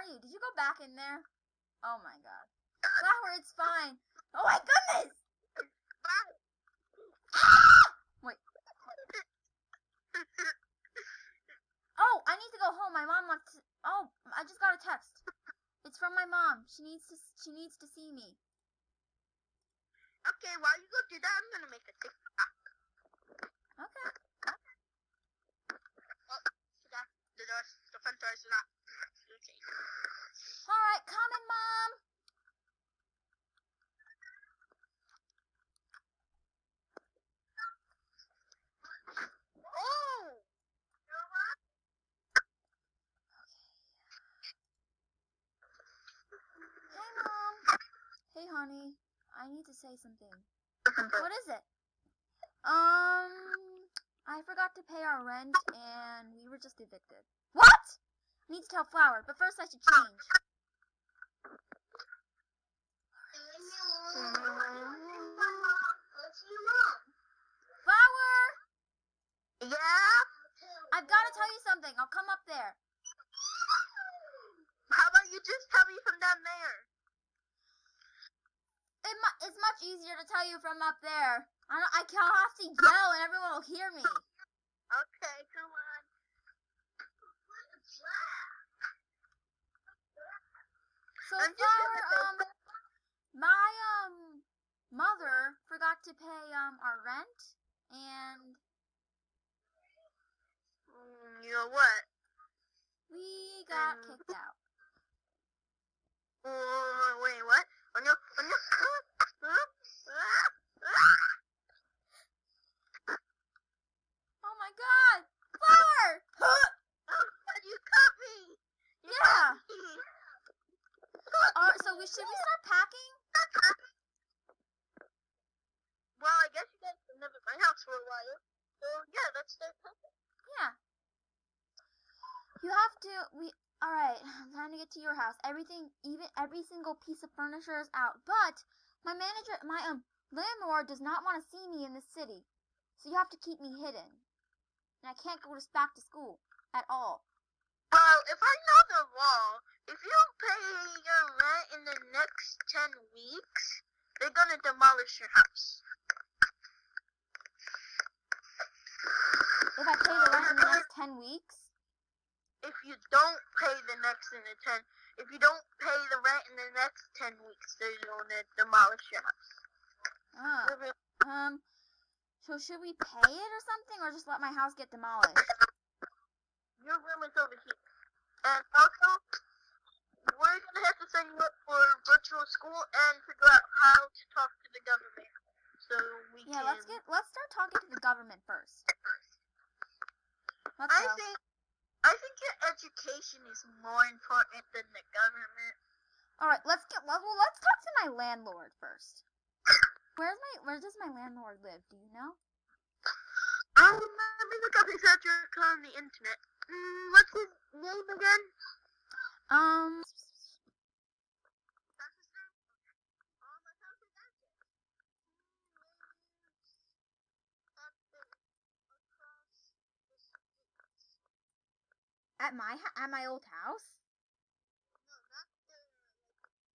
you? Did you go back in there? Oh my god. Flower, it's fine. Oh my goodness! Ah! Wait. Oh, I need to go home. My mom wants to... Oh, I just got a text. It's from my mom. She needs to see me. Okay, while you go do that, I'm gonna make a TikTok. Okay. Oh, the front door is locked. Okay. Alright, coming, Mom. Oh! Hey, Mom. Hey, honey. I need to say something. What is it? I forgot to pay our rent, and we were just evicted. What? I need to tell Flower, but first I should change. Flower! Yeah? I've got to tell you something. I'll come up there. How about you just tell me from down there? It's much easier to tell you from up there. I can't have to yell and everyone will hear me. Okay, come on. So Flower, my mother forgot to pay our rent, and You know what? we got kicked out. Wait, what? Oh no, oh no. Oh my god! Flower! You caught me! Yeah! So should we start packing? Well, I guess you guys can live at my house for a while. So yeah, let's start packing. Yeah. You have to, alright, time to get to your house. Every single piece of furniture is out. But, my landlord does not want to see me in the city. So you have to keep me hidden. And I can't go back to school at all. Well, if I know the law, if you pay your rent in the next 10 weeks, they're gonna demolish your house. If I pay the rent in the next 10 weeks? If you don't pay the if you don't pay the rent in the next 10 weeks, they're gonna demolish your house. So should we pay it or something, or just let my house get demolished? Your room is over here. And also, we're gonna have to sign you up for virtual school and figure out how to talk to the government. So we can... let's start talking to the government first. I think your education is more important than the government. Alright, let's talk to my landlord first. Where does my landlord live? Do you know? Let me look up his address on the internet. What's his name again? That's his name? My house is active. At my old house? No, not the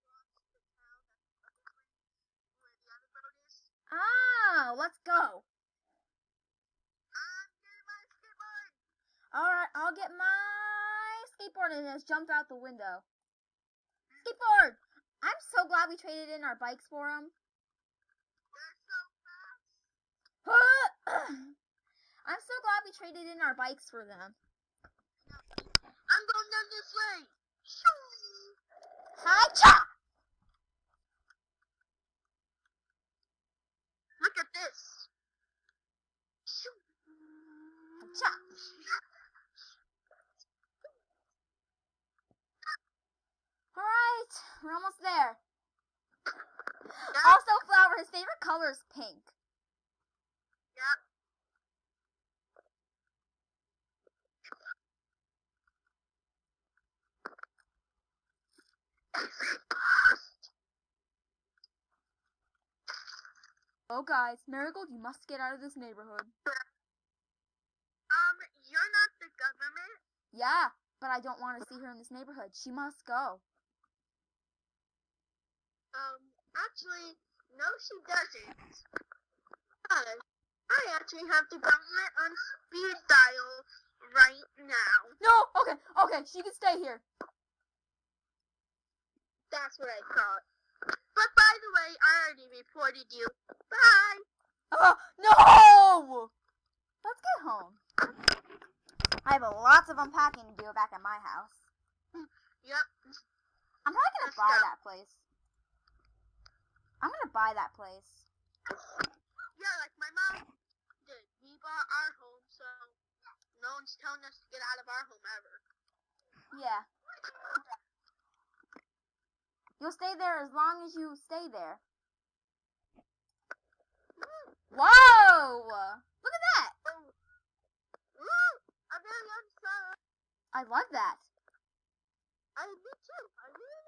across the town. That's the other place where the other road is. Oh, let's go. I'm getting my skateboard. Alright, I'll get my skateboard and just jump out the window. Skateboard! I'm so glad we traded in our bikes for them. They're so fast. I'm so glad we traded in our bikes for them. I'm going down this way. Hi-cha! Look at this. Hi-cha! Alright, we're almost there. Also, Flower, his favorite color is pink. Yep. Oh, guys, Marigold, you must get out of this neighborhood. You're not the government? Yeah, but I don't want to see her in this neighborhood. She must go. Actually, no, she doesn't. Because I actually have the government on speed dial right now. No, okay, she can stay here. That's what I thought. But by the way, I already reported you. Bye! No! Let's get home. I have lots of unpacking to do back at my house. Yep. I'm probably gonna Let's buy go. that place. I'm gonna buy that place. Yeah, like my mom did. We bought our home, so no one's telling us to get out of our home ever. Yeah. You'll stay there as long as you stay there. Whoa! Look at that! Ooh, I'm very unsafe. I love that. Me too. I really